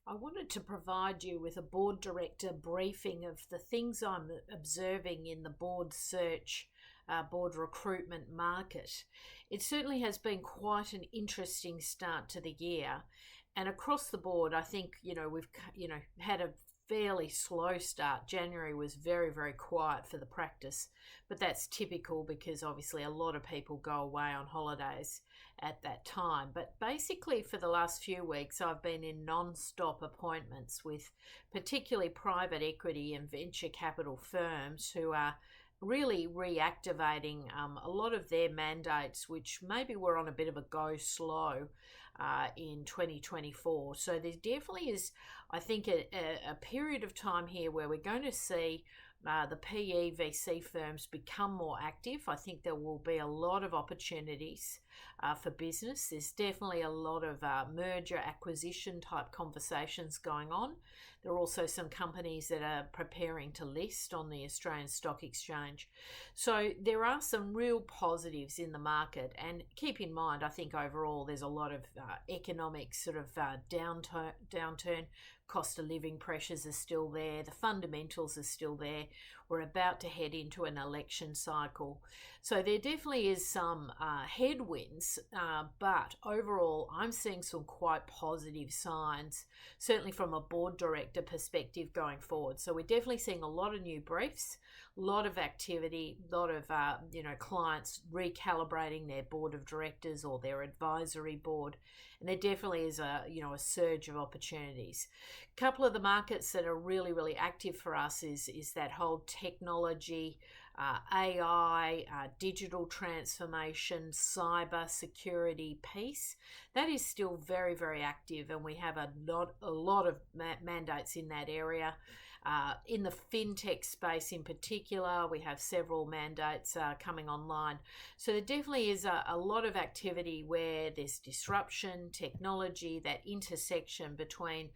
I wanted to provide you with a board director briefing of the things I'm observing in the board search, board recruitment market. It certainly has been quite an interesting start to the year, and across the board, I think we've had a fairly slow start. January was very, very quiet for the practice, but that's typical because obviously a lot of people go away on holidays at that time. But basically for the last few weeks, I've been in non-stop appointments with particularly private equity and venture capital firms who are really reactivating a lot of their mandates, which maybe were on a bit of a go slow in 2024. So there definitely is, I think, a period of time here where we're going to see the PE VC firms become more active. I think there will be a lot of opportunities for business. There's definitely a lot of merger acquisition type conversations going on. There are also some companies that are preparing to list on the Australian Stock Exchange. So there are some real positives in the market. And keep in mind, I think overall there's a lot of economic sort of downturn. Cost of living pressures are still there. The fundamentals are still there. We're about to head into an election cycle. So there definitely is some headwinds, but overall I'm seeing some quite positive signs, certainly from a board director perspective going forward. So we're definitely seeing a lot of new briefs, a lot of activity, a lot of clients recalibrating their board of directors or their advisory board, and there definitely is a surge of opportunities. A couple of the markets that are really, really active for us is that whole technology, AI, digital transformation, cyber security piece. That is still very, very active, and we have a lot of mandates in that area. In the fintech space in particular, we have several mandates coming online. So there definitely is a lot of activity where there's disruption, technology, that intersection between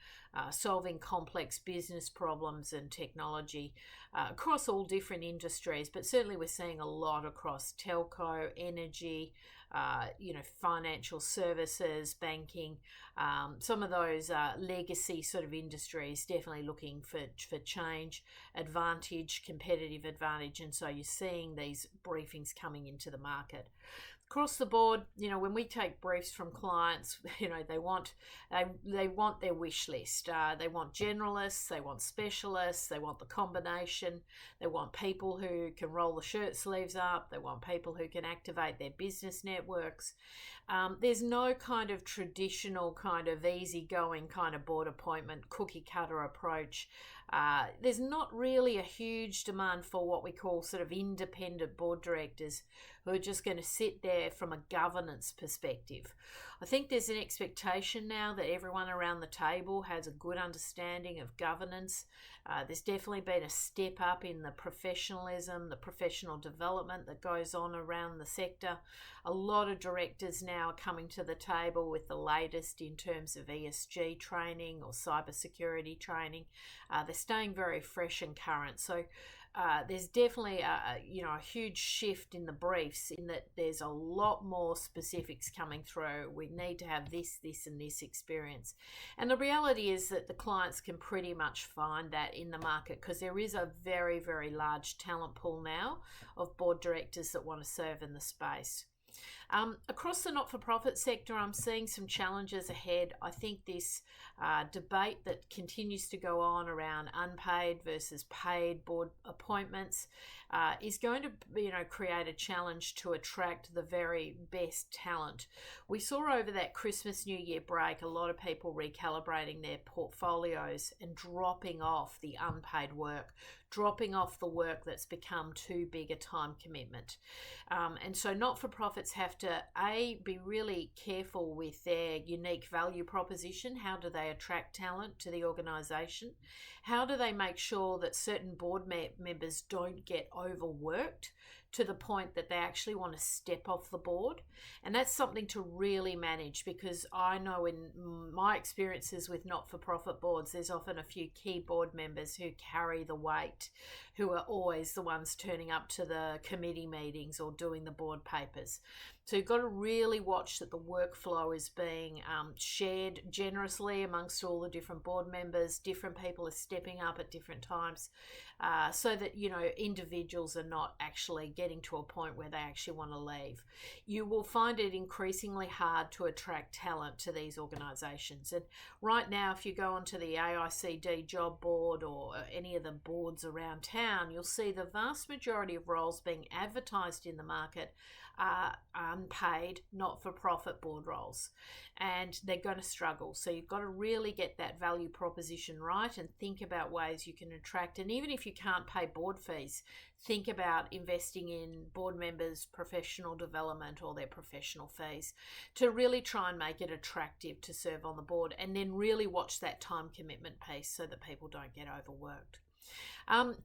solving complex business problems and technology across all different industries. But certainly we're seeing a lot across telco, energy, financial services, banking, some of those legacy sort of industries definitely looking for change, competitive advantage. And so you're seeing these briefings coming into the market. Across the board, when we take briefs from clients, they want their wish list. They want generalists, they want specialists, they want the combination, they want people who can roll the shirt sleeves up, they want people who can activate their business networks. There's no kind of traditional kind of easygoing kind of board appointment, cookie cutter approach. There's not really a huge demand for what we call sort of independent board directors who are just going to sit there from a governance perspective. I think there's an expectation now that everyone around the table has a good understanding of governance. There's definitely been a step up in the professionalism, the professional development that goes on around the sector. A lot of directors now are coming to the table with the latest in terms of ESG training or cybersecurity training. They're staying very fresh and current. So there's definitely a huge shift in the briefs, in that there's a lot more specifics coming through. We need to have this, and this experience. And the reality is that the clients can pretty much find that in the market, because there is a very, very large talent pool now of board directors that want to serve in the space. Across the not-for-profit sector, I'm seeing some challenges ahead. I think this debate that continues to go on around unpaid versus paid board appointments is going to create a challenge to attract the very best talent. We saw over that Christmas New Year break a lot of people recalibrating their portfolios and dropping off the unpaid work, dropping off the work that's become too big a time commitment. And so not-for-profits have to be really careful with their unique value proposition. How do they attract talent to the organisation? How do they make sure that certain board members don't get overworked to the point that they actually want to step off the board. And that's something to really manage, because I know in my experiences with not-for-profit boards, there's often a few key board members who carry the weight, who are always the ones turning up to the committee meetings or doing the board papers. So you've got to really watch that the workflow is being shared generously amongst all the different board members. Different people are stepping up at different times, so that, you know, individuals are not actually getting to a point where they actually want to leave. You will find it increasingly hard to attract talent to these organisations. And right now, if you go onto the AICD job board or any of the boards around town, you'll see the vast majority of roles being advertised in the market are unpaid, not-for-profit board roles, and they're going to struggle. So you've got to really get that value proposition right and think about ways you can attract. And even if you can't pay board fees, think about investing in board members' professional development or their professional fees to really try and make it attractive to serve on the board, and then really watch that time commitment piece so that people don't get overworked.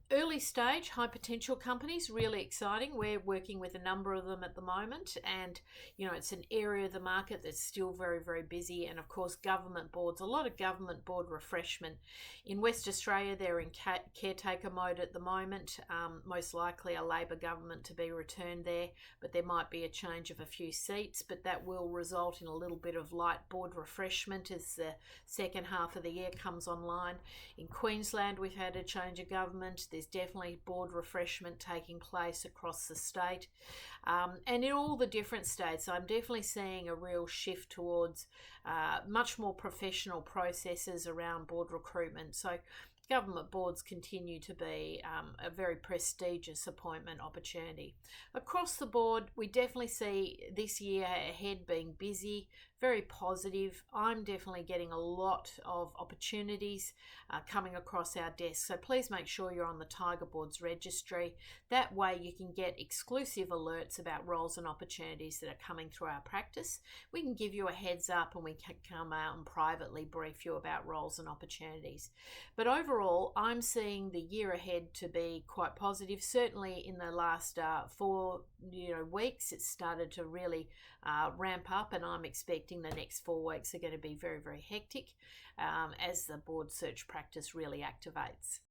Early stage, high potential companies, really exciting. We're working with a number of them at the moment, and you know, it's an area of the market that's still very, very busy. And of course, government boards, a lot of government board refreshment. In West Australia, they're in caretaker mode at the moment, most likely a Labor government to be returned there, but there might be a change of a few seats, but that will result in a little bit of light board refreshment as the second half of the year comes online. In Queensland, we've had a change of government. There's definitely board refreshment taking place across the state, and in all the different states. I'm definitely seeing a real shift towards much more professional processes around board recruitment. So government boards continue to be a very prestigious appointment opportunity. Across the board, we definitely see this year ahead being busy, very positive. I'm definitely getting a lot of opportunities coming across our desk. So please make sure you're on the Tiger Boards registry. That way you can get exclusive alerts about roles and opportunities that are coming through our practice. We can give you a heads up, and we can come out and privately brief you about roles and opportunities. But overall, I'm seeing the year ahead to be quite positive. Certainly in the last 4 weeks, it's started to really ramp up, and I'm expecting the next 4 weeks are going to be very, very hectic as the board search practice really activates.